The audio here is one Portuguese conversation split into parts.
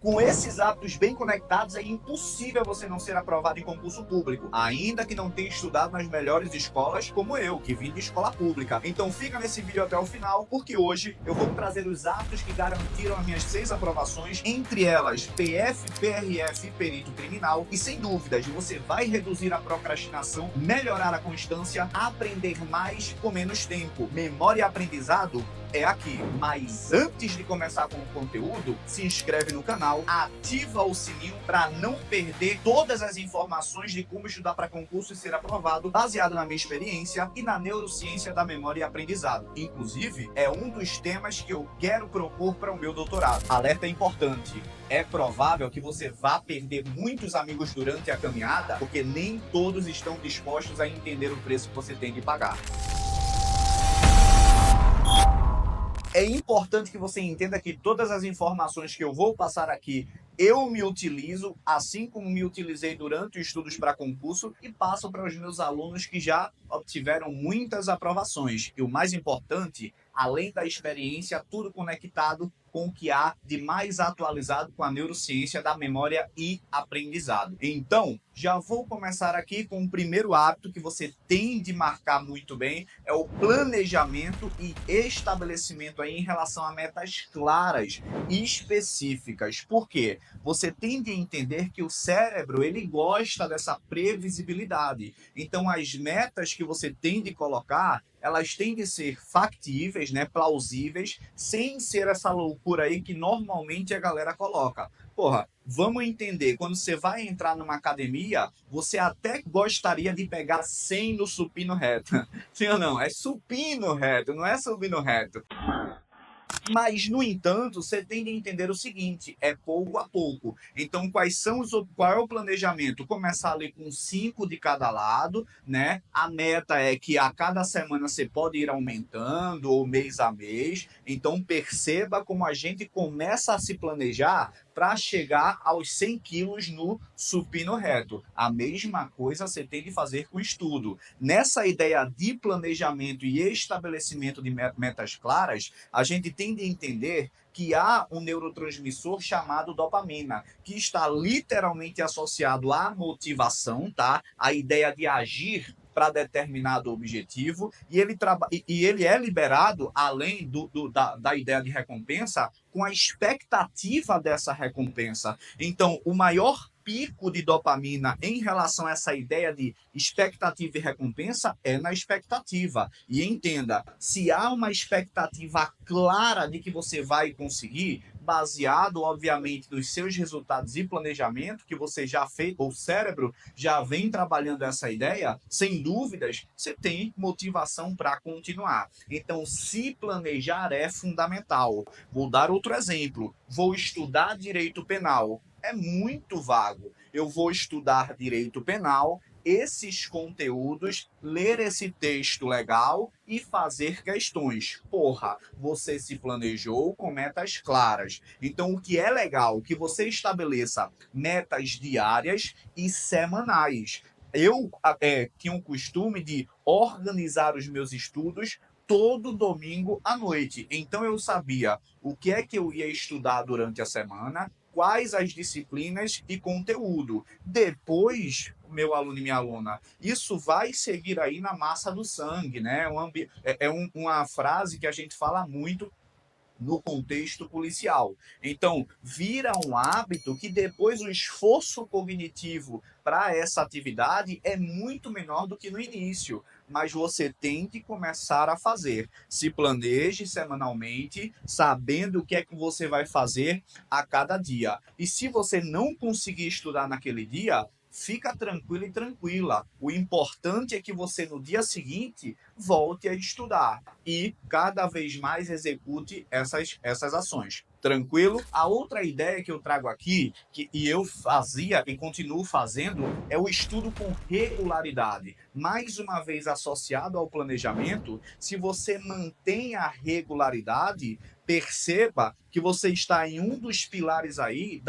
Com esses hábitos bem conectados, é impossível você não ser aprovado em concurso público, ainda que não tenha estudado nas melhores escolas, como eu, que vim de escola pública. Então fica nesse vídeo até o final, porque hoje eu vou trazer os hábitos que garantiram as minhas 6 aprovações, entre elas PF, PRF e Perito Criminal, e sem dúvidas, você vai reduzir a procrastinação, melhorar a constância, aprender mais com menos tempo. Memória e aprendizado é aqui. Mas antes de começar com o conteúdo, se inscreve no canal, ativa o sininho para não perder todas as informações de como estudar para concurso e ser aprovado, baseado na minha experiência e na neurociência da memória e aprendizado. Inclusive, é um dos temas que eu quero propor para o meu doutorado. Alerta importante. É provável que você vá perder muitos amigos durante a caminhada, porque nem todos estão dispostos a entender o preço que você tem de pagar. É importante que você entenda que todas as informações que eu vou passar aqui, eu me utilizo, assim como me utilizei durante os estudos para concurso, e passo para os meus alunos que já obtiveram muitas aprovações. E o mais importante, além da experiência, tudo conectado com o que há de mais atualizado com a neurociência da memória e aprendizado. Então, já vou começar aqui com o primeiro hábito que você tem de marcar muito bem, é o planejamento e estabelecimento aí em relação a metas claras e específicas. Por quê? Você tem de entender que o cérebro, ele gosta dessa previsibilidade. Então, as metas que você tem de colocar, elas têm de ser factíveis, né, plausíveis, sem ser essa loucura aí que normalmente a galera coloca. Porra, vamos entender, quando você vai entrar numa academia, você até gostaria de pegar 100 no supino reto. Sim ou não? É supino reto, não é subindo reto. Mas, no entanto, você tem de entender o seguinte, é pouco a pouco. Então, qual é o planejamento? Começar ali com 5 de cada lado, né? A meta é que a cada semana você pode ir aumentando, ou mês a mês. Então, perceba como a gente começa a se planejar para chegar aos 100 quilos no supino reto. A mesma coisa você tem de fazer com o estudo. Nessa ideia de planejamento e estabelecimento de metas claras, a gente tem de entender que há um neurotransmissor chamado dopamina, que está literalmente associado à motivação, tá? A ideia de agir para determinado objetivo, e ele é liberado, além da ideia de recompensa, com a expectativa dessa recompensa. Então, o maior pico de dopamina em relação a essa ideia de expectativa e recompensa é na expectativa. E entenda, se há uma expectativa clara de que você vai conseguir, baseado, obviamente, nos seus resultados e planejamento que você já fez, o cérebro já vem trabalhando essa ideia, sem dúvidas, você tem motivação para continuar. Então, se planejar é fundamental. Vou dar outro exemplo. Vou estudar direito penal. É muito vago. Eu vou estudar direito penal, esses conteúdos, ler esse texto legal e fazer questões. Porra, você se planejou com metas claras. Então, o que é legal? Que você estabeleça metas diárias e semanais. Eu tinha o costume de organizar os meus estudos todo domingo à noite. Então, eu sabia o que é que eu ia estudar durante a semana, quais as disciplinas e conteúdo. Depois, meu aluno e minha aluna, isso vai seguir aí na massa do sangue, né? Uma frase que a gente fala muito no contexto policial. Então, vira um hábito que depois o esforço cognitivo para essa atividade é muito menor do que no início, mas você tem que começar a fazer. Se planeje semanalmente, sabendo o que é que você vai fazer a cada dia. E se você não conseguir estudar naquele dia, fica tranquilo e tranquila. O importante é que você, no dia seguinte, volte a estudar e cada vez mais execute essas ações. Tranquilo? A outra ideia que eu trago aqui, e eu fazia e continuo fazendo, é o estudo com regularidade. Mais uma vez associado ao planejamento, se você mantém a regularidade, perceba que você está em um dos pilares aí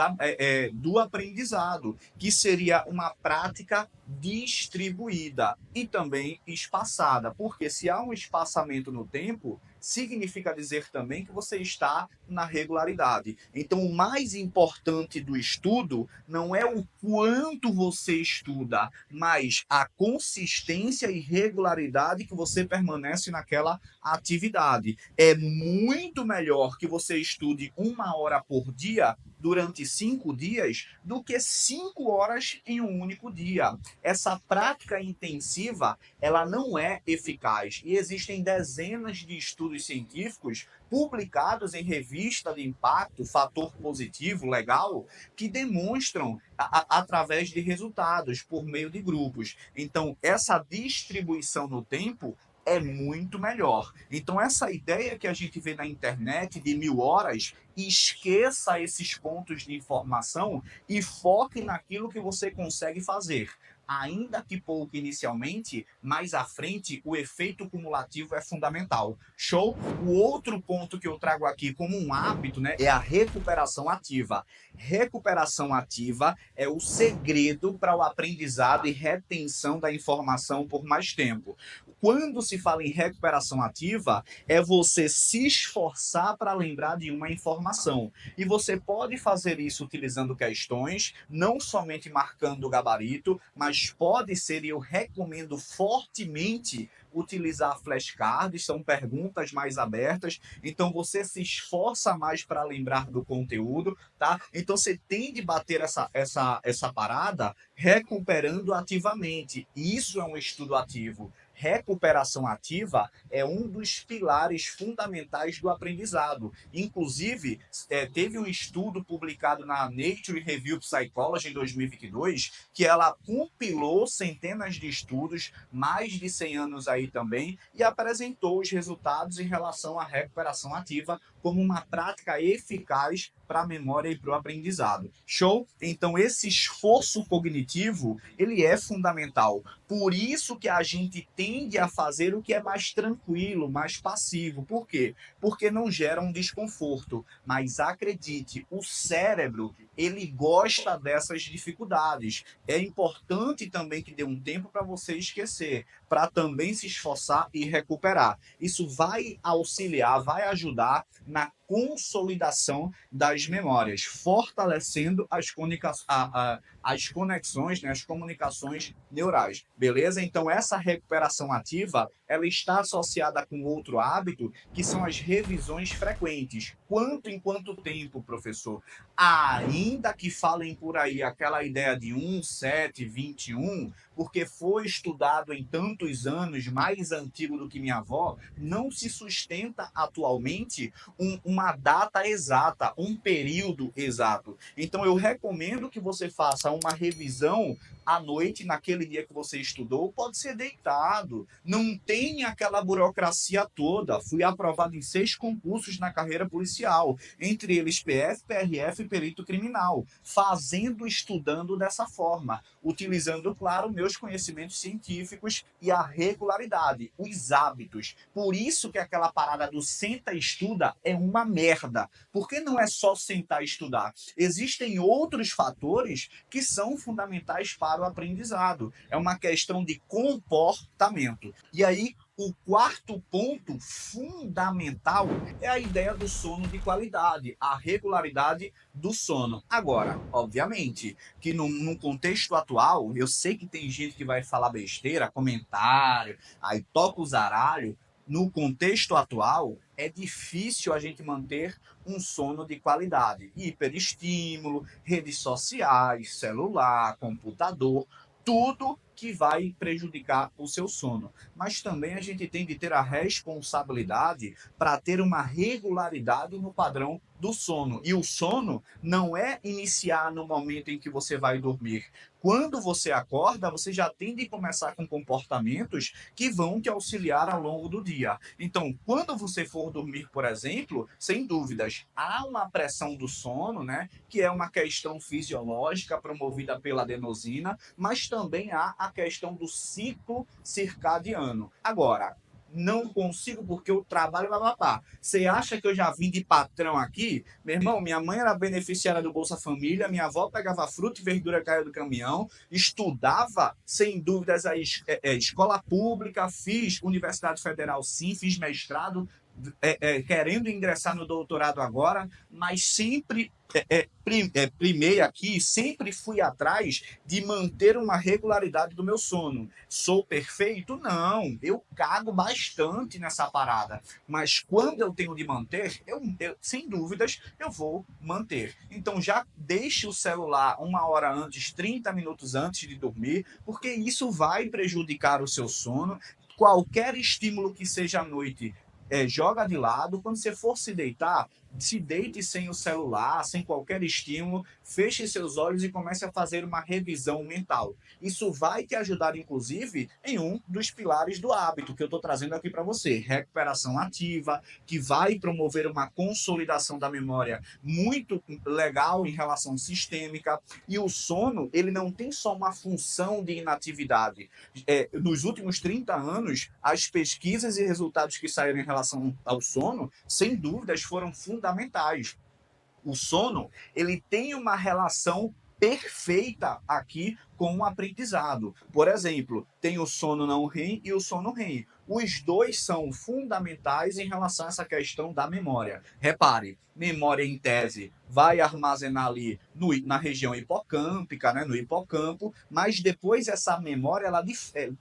do aprendizado, que seria uma prática distribuída e também espaçada, porque se há um espaçamento no tempo, significa dizer também que você está na regularidade. Então, o mais importante do estudo não é o quanto você estuda, mas a consistência e regularidade que você permanece naquela atividade. É muito melhor que você estude 1 hora por dia durante 5 dias do que 5 horas em um único dia. Essa prática intensiva, ela não é eficaz. E existem dezenas de estudos científicos publicados em revista de impacto, fator positivo, legal, que demonstram através de resultados por meio de grupos. Então, essa distribuição no tempo é muito melhor. Então, essa ideia que a gente vê na internet de 1.000 horas, esqueça esses pontos de informação e foque naquilo que você consegue fazer. Ainda que pouco inicialmente, mais à frente, o efeito cumulativo é fundamental. Show? O outro ponto que eu trago aqui como um hábito, né, é a recuperação ativa. Recuperação ativa é o segredo para o aprendizado e retenção da informação por mais tempo. Quando se fala em recuperação ativa, é você se esforçar para lembrar de uma informação. E você pode fazer isso utilizando questões, não somente marcando o gabarito, mas pode ser, e eu recomendo fortemente, utilizar flashcards, são perguntas mais abertas, então você se esforça mais para lembrar do conteúdo, tá? Então você tem de bater essa parada recuperando ativamente. Isso é um estudo ativo. Recuperação ativa é um dos pilares fundamentais do aprendizado. Inclusive, teve um estudo publicado na Nature Review Psychology em 2022, que ela compilou centenas de estudos, mais de 100 anos aí também, e apresentou os resultados em relação à recuperação ativa como uma prática eficaz para a memória e para o aprendizado. Show? Então, esse esforço cognitivo, ele é fundamental. Por isso que a gente tende a fazer o que é mais tranquilo, mais passivo. Por quê? Porque não gera um desconforto. Mas acredite, o cérebro, ele gosta dessas dificuldades. É importante também que dê um tempo para você esquecer, para também se esforçar e recuperar. Isso vai auxiliar, vai ajudar na consolidação das memórias, fortalecendo as conexões, né, as comunicações neurais, beleza? Então, essa recuperação ativa, ela está associada com outro hábito, que são as revisões frequentes. Quanto em quanto tempo, professor? Ainda que falem por aí aquela ideia de 1, 7, 21, porque foi estudado em tantos anos, mais antigo do que minha avó, não se sustenta atualmente uma data exata, um período exato. Então, eu recomendo que você faça uma revisão à noite, naquele dia que você estudou, pode ser deitado. Não tem aquela burocracia toda. Fui aprovado em 6 concursos na carreira policial, entre eles PF, PRF e perito criminal, estudando dessa forma, utilizando, claro, meus conhecimentos científicos e a regularidade, os hábitos. Por isso que aquela parada do senta e estuda é uma merda, porque não é só sentar e estudar. Existem outros fatores que são fundamentais para o aprendizado. É uma questão de comportamento. E aí, o quarto ponto fundamental é a ideia do sono de qualidade, a regularidade do sono. Agora, obviamente, que num contexto atual, eu sei que tem gente que vai falar besteira, comentário, aí toca o zaralho. No contexto atual, é difícil a gente manter um sono de qualidade. Hiperestímulo, redes sociais, celular, computador, tudo que vai prejudicar o seu sono. Mas também a gente tem de ter a responsabilidade para ter uma regularidade no padrão do sono. E o sono não é iniciar no momento em que você vai dormir. Quando você acorda, você já tem de começar com comportamentos que vão te auxiliar ao longo do dia. Então, quando você for dormir, por exemplo, sem dúvidas, há uma pressão do sono, né, que é uma questão fisiológica promovida pela adenosina, mas também há a questão do ciclo circadiano. Agora, não consigo porque eu trabalho, papapá. Você acha que eu já vim de patrão aqui? Meu irmão, minha mãe era beneficiária do Bolsa Família, minha avó pegava fruta e verdura caia do caminhão, estudava, sem dúvidas, a escola pública, fiz Universidade Federal sim, fiz mestrado, querendo ingressar no doutorado agora, mas sempre primei aqui, sempre fui atrás de manter uma regularidade do meu sono. Sou perfeito? Não, eu cago bastante nessa parada, mas quando eu tenho de manter, sem dúvidas, eu vou manter. Então já deixe o celular 1 hora antes, 30 minutos antes de dormir, porque isso vai prejudicar o seu sono. Qualquer estímulo que seja à noite, joga de lado. Quando você for se deitar, se deite sem o celular, sem qualquer estímulo, feche seus olhos e comece a fazer uma revisão mental. Isso vai te ajudar, inclusive, em um dos pilares do hábito que eu estou trazendo aqui para você, recuperação ativa, que vai promover uma consolidação da memória muito legal em relação sistêmica. E o sono, ele não tem só uma função de inatividade. Nos últimos 30 anos, as pesquisas e resultados que saíram em relação ao sono, sem dúvidas, foram fundamentais. O sono, ele tem uma relação perfeita aqui com o aprendizado. Por exemplo, tem o sono não REM e o sono REM. Os dois são fundamentais em relação a essa questão da memória. Repare, memória em tese vai armazenar ali na região hipocâmpica, né, no hipocampo, mas depois essa memória, ela,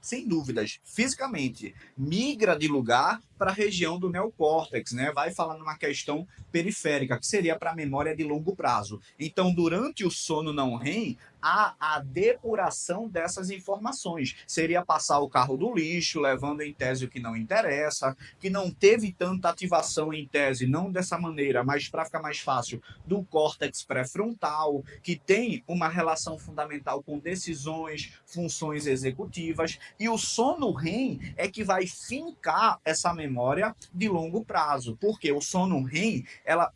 sem dúvidas, fisicamente, migra de lugar para a região do neocórtex, né, vai falando uma questão periférica, que seria para a memória de longo prazo. Então, durante o sono não REM, a depuração dessas informações. Seria passar o carro do lixo, levando em tese o que não interessa, que não teve tanta ativação em tese, não dessa maneira, mas para ficar mais fácil, do córtex pré-frontal, que tem uma relação fundamental com decisões, funções executivas, e o sono REM é que vai fincar essa memória de longo prazo, porque o sono REM,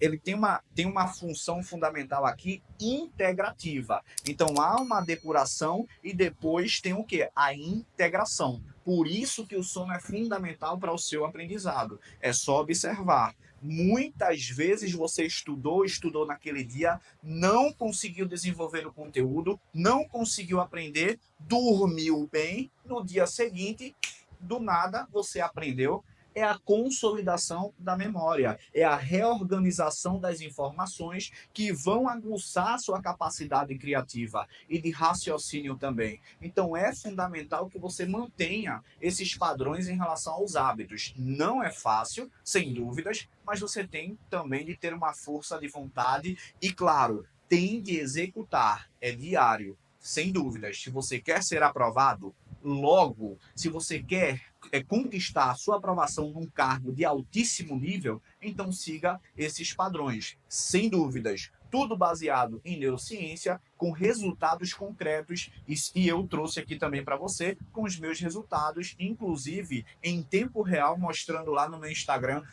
ele tem uma função fundamental aqui integrativa. Então há uma depuração e depois tem o quê? A integração. Por isso que o sono é fundamental para o seu aprendizado. É só observar. Muitas vezes você estudou naquele dia, não conseguiu desenvolver o conteúdo, não conseguiu aprender, dormiu bem, no dia seguinte, do nada, você aprendeu. É a consolidação da memória, é a reorganização das informações que vão aguçar a sua capacidade criativa e de raciocínio também. Então é fundamental que você mantenha esses padrões em relação aos hábitos. Não é fácil, sem dúvidas, mas você tem também de ter uma força de vontade e, claro, tem de executar. É diário, sem dúvidas. Se você quer ser aprovado, logo, se você quer conquistar a sua aprovação num cargo de altíssimo nível, então siga esses padrões, sem dúvidas. Tudo baseado em neurociência, com resultados concretos, e eu trouxe aqui também para você com os meus resultados, inclusive em tempo real, mostrando lá no meu Instagram,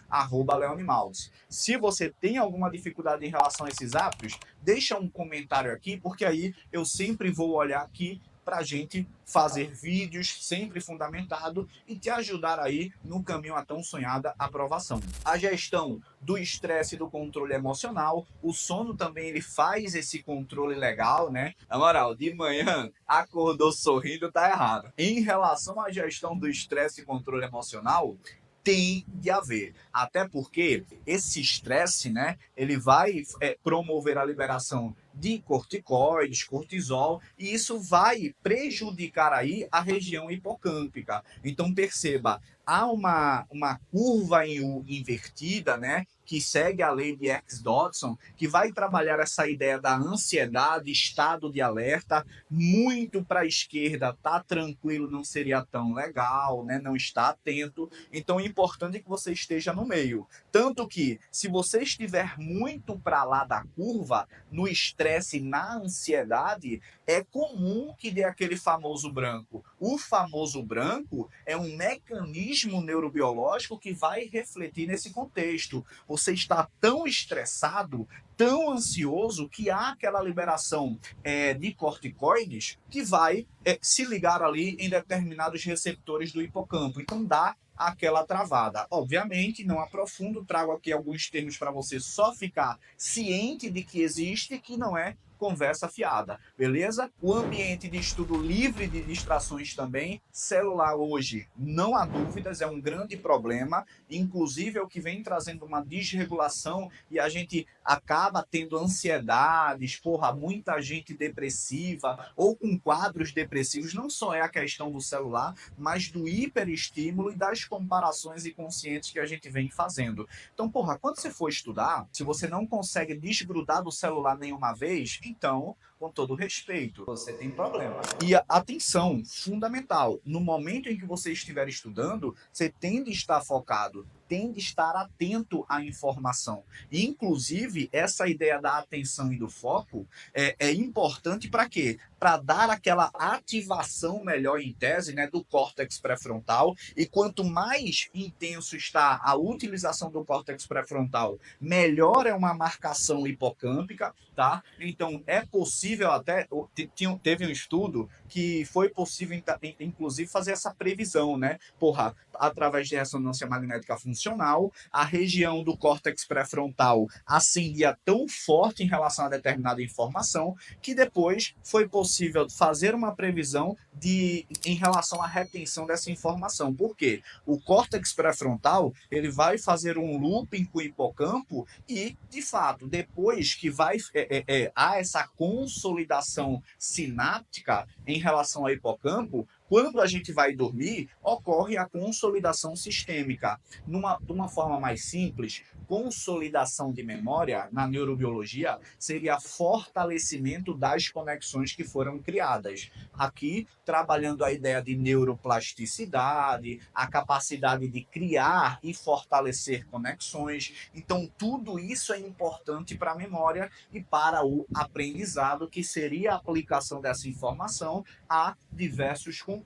@leonimaldes. Se você tem alguma dificuldade em relação a esses hábitos, deixa um comentário aqui, porque aí eu sempre vou olhar aqui para a gente fazer vídeos sempre fundamentado e te ajudar aí no caminho à tão sonhada aprovação. A gestão do estresse e do controle emocional, o sono também ele faz esse controle legal, né? Na moral, de manhã acordou sorrindo, tá errado. Em relação à gestão do estresse e controle emocional, tem de haver. Até porque esse estresse, né, ele vai promover a liberação de corticoides, cortisol, e isso vai prejudicar aí a região hipocâmpica. Então perceba, há uma curva em U invertida, né, que segue a lei de X-Dodson, que vai trabalhar essa ideia da ansiedade, estado de alerta, muito para a esquerda, tá tranquilo, não seria tão legal, né, não está atento. Então é importante que você esteja no meio. Tanto que, se você estiver muito para lá da curva, no estresse, na ansiedade, é comum que dê aquele famoso branco. O famoso branco é um mecanismo neurobiológico que vai refletir nesse contexto. Você está tão estressado, tão ansioso, que há aquela liberação de corticoides que vai se ligar ali em determinados receptores do hipocampo. Então dá aquela travada. Obviamente, não aprofundo, trago aqui alguns termos para você só ficar ciente de que existe, que não é conversa fiada, beleza? O ambiente de estudo livre de distrações também, celular hoje, não há dúvidas, é um grande problema, inclusive é o que vem trazendo uma desregulação e a gente acaba tendo ansiedades, porra, muita gente depressiva ou com quadros depressivos, não só é a questão do celular, mas do hiperestímulo e das comparações inconscientes que a gente vem fazendo. Então, porra, quando você for estudar, se você não consegue desgrudar do celular nenhuma vez, então, com todo respeito, você tem problema. E atenção, fundamental, no momento em que você estiver estudando, você tem de estar focado, tem de estar atento à informação. E, inclusive, essa ideia da atenção e do foco é importante para quê? Para dar aquela ativação melhor em tese, né, do córtex pré-frontal. E quanto mais intenso está a utilização do córtex pré-frontal, melhor é uma marcação hipocâmpica, tá? Então, é possível até... Teve um estudo que foi possível, inclusive, fazer essa previsão, né? Porra, através de ressonância magnética funcional, a região do córtex pré-frontal acendia tão forte em relação a determinada informação que depois foi possível fazer uma previsão em relação à retenção dessa informação. Por quê? O córtex pré-frontal ele vai fazer um looping com o hipocampo e, de fato, depois que há essa consolidação sináptica em relação ao hipocampo, quando a gente vai dormir, ocorre a consolidação sistêmica. De uma forma mais simples, consolidação de memória, na neurobiologia, seria fortalecimento das conexões que foram criadas. Aqui, trabalhando a ideia de neuroplasticidade, a capacidade de criar e fortalecer conexões. Então, tudo isso é importante para a memória e para o aprendizado, que seria a aplicação dessa informação a diversos contextos.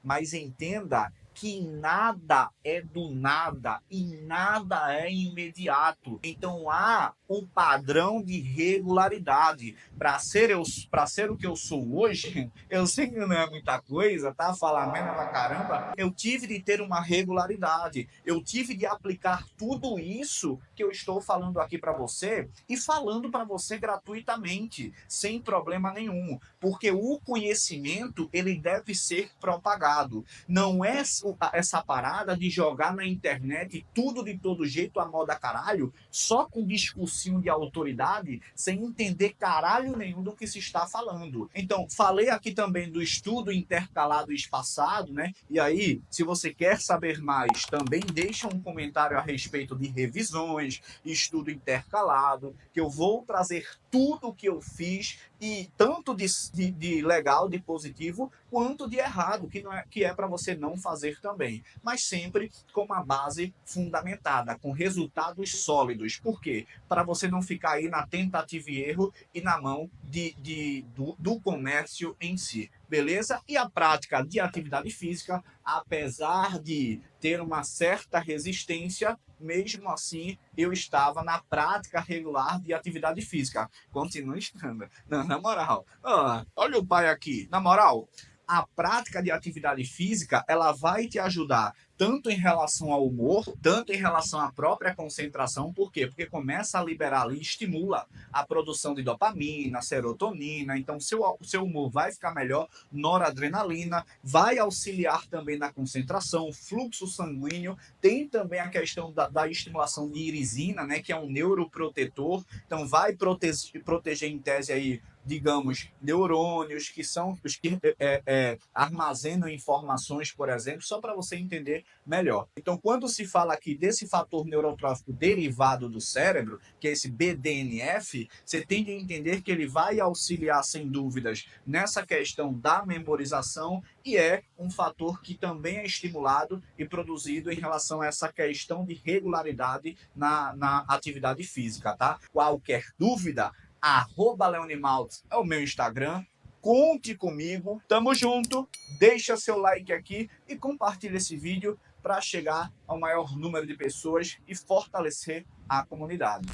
Mas entenda que nada é do nada e nada é imediato. Então há um padrão de regularidade. Para ser o que eu sou hoje, eu sei que não é muita coisa, tá? Falar merda pra caramba, eu tive de ter uma regularidade. Eu tive de aplicar tudo isso que eu estou falando aqui para você e falando para você gratuitamente, sem problema nenhum. Porque o conhecimento, ele deve ser propagado. Não é essa parada de jogar na internet tudo de todo jeito, a moda caralho, só com discursinho de autoridade, sem entender caralho nenhum do que se está falando. Então, falei aqui também do estudo intercalado e espaçado, né? E aí, se você quer saber mais, também deixa um comentário a respeito de revisões, estudo intercalado, que eu vou trazer tudo que eu fiz, e tanto de legal, de positivo, quanto de errado, que é para você não fazer também. Mas sempre com uma base fundamentada, com resultados sólidos. Por quê? Para você não ficar aí na tentativa e erro e na mão do comércio em si. Beleza? E a prática de atividade física, apesar de ter uma certa resistência, mesmo assim eu estava na prática regular de atividade física. Continua estando. Na moral. Olha o pai aqui. Na moral, a prática de atividade física, ela vai te ajudar tanto em relação ao humor, tanto em relação à própria concentração. Por quê? Porque começa a liberar ali, estimula a produção de dopamina, serotonina, então seu humor vai ficar melhor, noradrenalina, vai auxiliar também na concentração, fluxo sanguíneo, tem também a questão da estimulação de irisina, né, que é um neuroprotetor, então vai proteger em tese aí, digamos, neurônios, que são os que armazenam informações, por exemplo, só para você entender melhor. Então, quando se fala aqui desse fator neurotrófico derivado do cérebro, que é esse BDNF, você tem de entender que ele vai auxiliar, sem dúvidas, nessa questão da memorização e é um fator que também é estimulado e produzido em relação a essa questão de regularidade na atividade física, tá? Qualquer dúvida, @leonimaltz é o meu Instagram. Conte comigo, tamo junto, deixa seu like aqui e compartilha esse vídeo para chegar ao maior número de pessoas e fortalecer a comunidade.